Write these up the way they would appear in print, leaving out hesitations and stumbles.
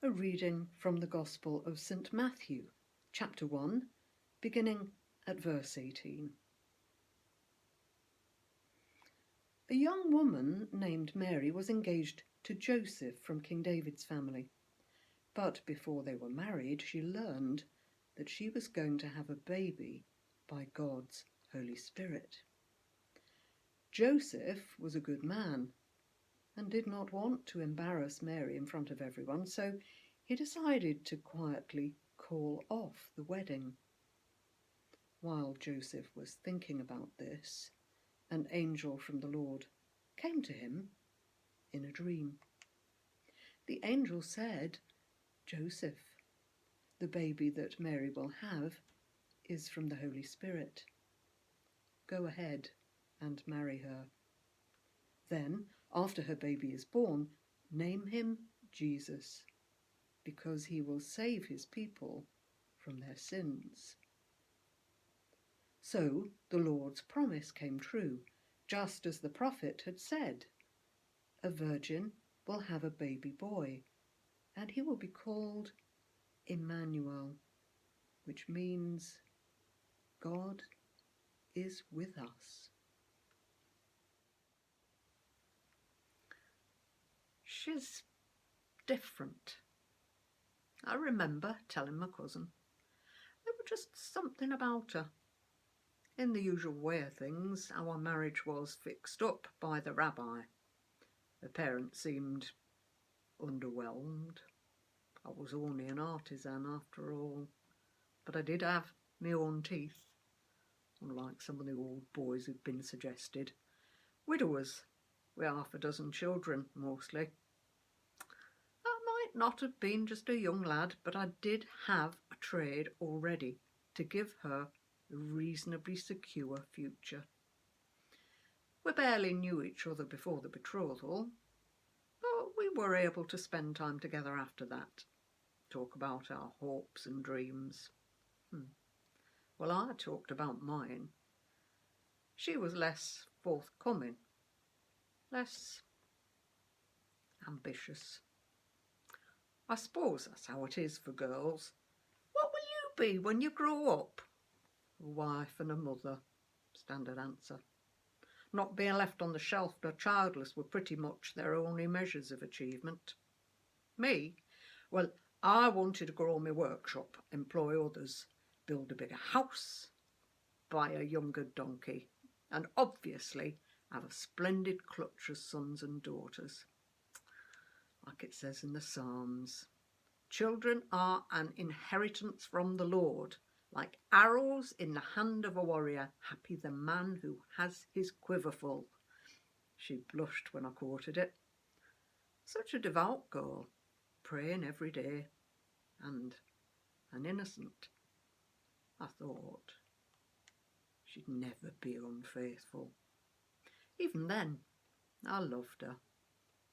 A reading from the Gospel of St. Matthew, chapter 1, beginning at verse 18. A young woman named Mary was engaged to Joseph from King David's family. But before they were married, she learned that she was going to have a baby by God's Holy Spirit. Joseph was a good man and did not want to embarrass Mary in front of everyone, so he decided to quietly call off the wedding. While Joseph was thinking about this, an angel from the Lord came to him in a dream. The angel said, "Joseph, the baby that Mary will have is from the Holy Spirit. Go ahead and marry her. Then, after her baby is born, name him Jesus, because he will save his people from their sins." So the Lord's promise came true, just as the prophet had said. A virgin will have a baby boy, and he will be called Emmanuel, which means God is with us. She's different. I remember telling my cousin. There was just something about her. In the usual way of things, our marriage was fixed up by the rabbi. The parents seemed underwhelmed. I was only an artisan after all, but I did have my own teeth, unlike some of the old boys who've been suggested. Widowers, with half a dozen children mostly. I might not have been just a young lad, but I did have a trade already to give her a reasonably secure future. We barely knew each other before the betrothal, but we were able to spend time together after that, talk about our hopes and dreams. Well, I talked about mine. She was less forthcoming, less ambitious. I suppose that's how it is for girls. What will you be when you grow up? A wife and a mother, standard answer. Not being left on the shelf nor childless were pretty much their only measures of achievement. Me? Well, I wanted to grow my workshop, employ others, build a bigger house, buy a younger donkey, and obviously have a splendid clutch of sons and daughters. Like it says in the Psalms, children are an inheritance from the Lord, like arrows in the hand of a warrior, happy the man who has his quiver full. She blushed when I quoted it. Such a devout girl, praying every day, and an innocent. I thought she'd never be unfaithful. Even then, I loved her.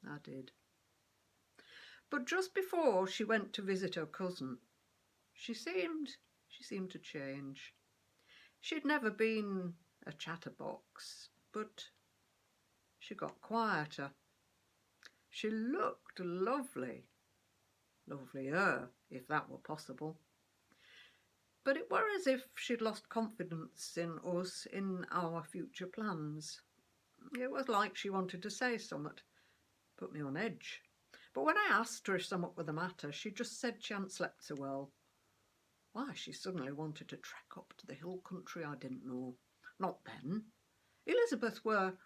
I did. But just before she went to visit her cousin, she seemed to change. She'd never been a chatterbox, but she got quieter. She looked lovely. Lovelier, if that were possible. But it were as if she'd lost confidence in us, in our future plans. It was like she wanted to say something, put me on edge. But when I asked her if something were the matter, she just said she hadn't slept so well. Why she suddenly wanted to trek up to the hill country, I didn't know. Not then. Elizabeth were,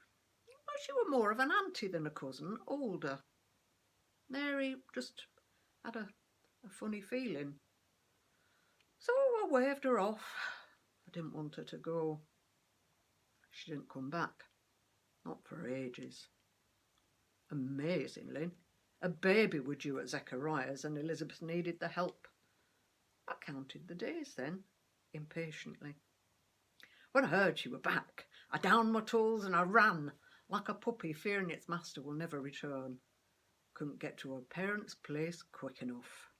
she were more of an auntie than a cousin, older. Mary just had a funny feeling. So I waved her off. I didn't want her to go. She didn't come back. Not for ages. Amazingly, a baby were due at Zechariah's and Elizabeth needed the help. I counted the days then, impatiently. When I heard she were back, I downed my tools and I ran, like a puppy fearing its master will never return. Couldn't get to her parents' place quick enough.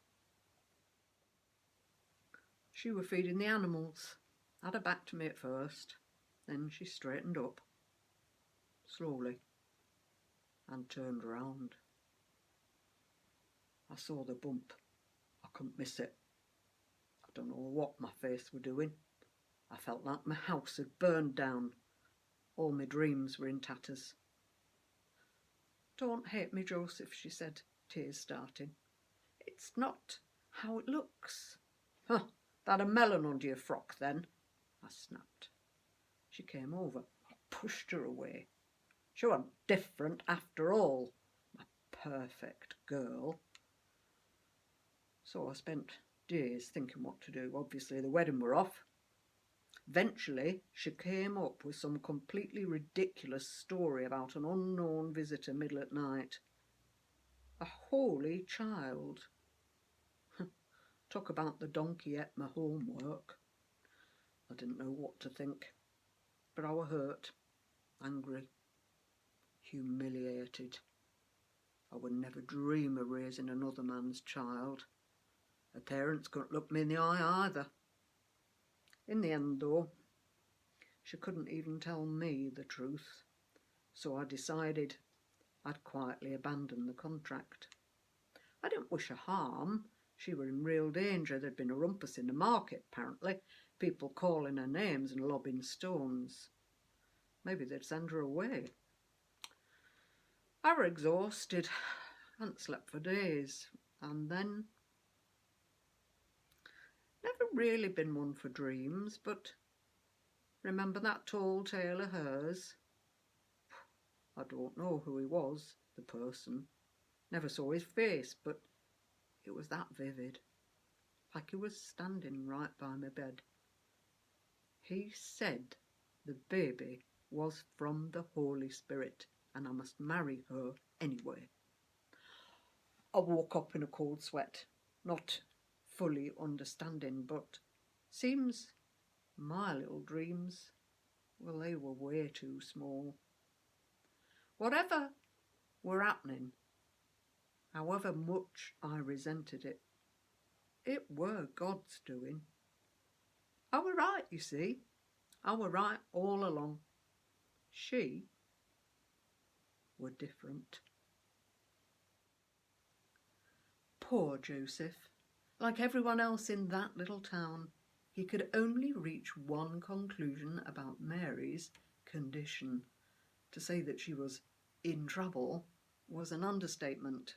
She were feeding the animals. Had her back to me at first, then she straightened up, slowly, and turned round. I saw the bump. I couldn't miss it. I don't know what my face were doing. I felt like my house had burned down. All my dreams were in tatters. Don't hate me, Joseph, she said, tears starting. It's not how it looks. Huh, that a melon under your frock then? I snapped. She came over. I pushed her away. She wasn't different after all. My perfect girl. So I spent days thinking what to do. Obviously the wedding were off. Eventually she came up with some completely ridiculous story about an unknown visitor middle at night. A holy child. Talk about the donkey ate my homework. I didn't know what to think, but I were hurt, angry, humiliated. I would never dream of raising another man's child. Her parents couldn't look me in the eye either. In the end, though, she couldn't even tell me the truth, so I decided I'd quietly abandon the contract. I didn't wish her harm. She were in real danger. There'd been a rumpus in the market, apparently, people calling her names and lobbing stones. Maybe they'd send her away. I were exhausted, hadn't slept for days, and then... Never really been one for dreams, but remember that tall tale of hers? I don't know who he was, the person. Never saw his face, but it was that vivid, like he was standing right by my bed. He said the baby was from the Holy Spirit and I must marry her anyway. I woke up in a cold sweat, not fully understanding, but seems my little dreams, well, they were way too small. Whatever were happening, however much I resented it, it were God's doing. I were right, you see. I were right all along. She were different. Poor Joseph. Like everyone else in that little town, he could only reach one conclusion about Mary's condition. To say that she was in trouble was an understatement.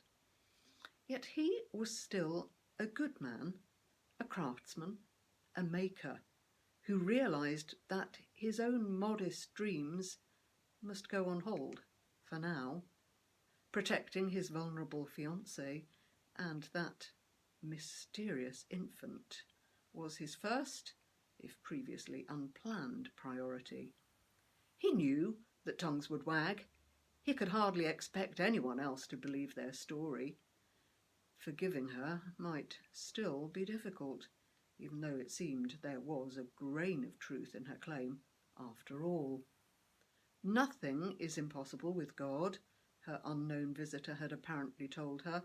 Yet he was still a good man, a craftsman, a maker, who realised that his own modest dreams must go on hold for now, protecting his vulnerable fiancée, and that mysterious infant was his first, if previously unplanned, priority. He knew that tongues would wag. He could hardly expect anyone else to believe their story. Forgiving her might still be difficult, even though it seemed there was a grain of truth in her claim after all. Nothing is impossible with God, her unknown visitor had apparently told her.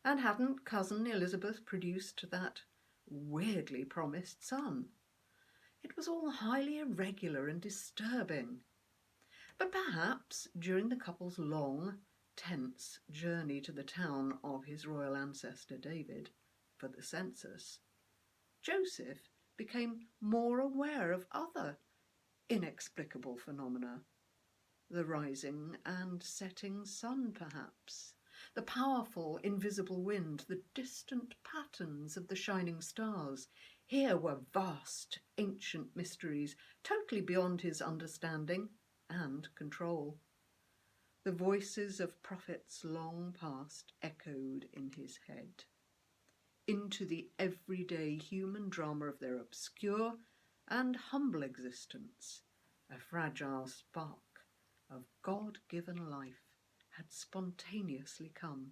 And hadn't cousin Elizabeth produced that weirdly promised son? It was all highly irregular and disturbing. But perhaps during the couple's long, tense journey to the town of his royal ancestor David for the census, Joseph became more aware of other inexplicable phenomena. The rising and setting sun, perhaps. The powerful invisible wind, the distant patterns of the shining stars. Here were vast, ancient mysteries, totally beyond his understanding and control. The voices of prophets long past echoed in his head, into the everyday human drama of their obscure and humble existence. A fragile spark of God-given life had spontaneously come.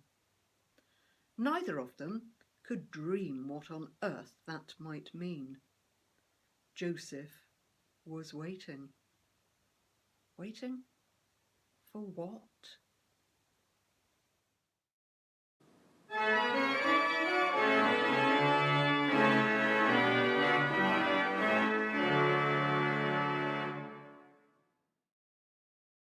Neither of them could dream what on earth that might mean. Joseph was waiting. Waiting for what?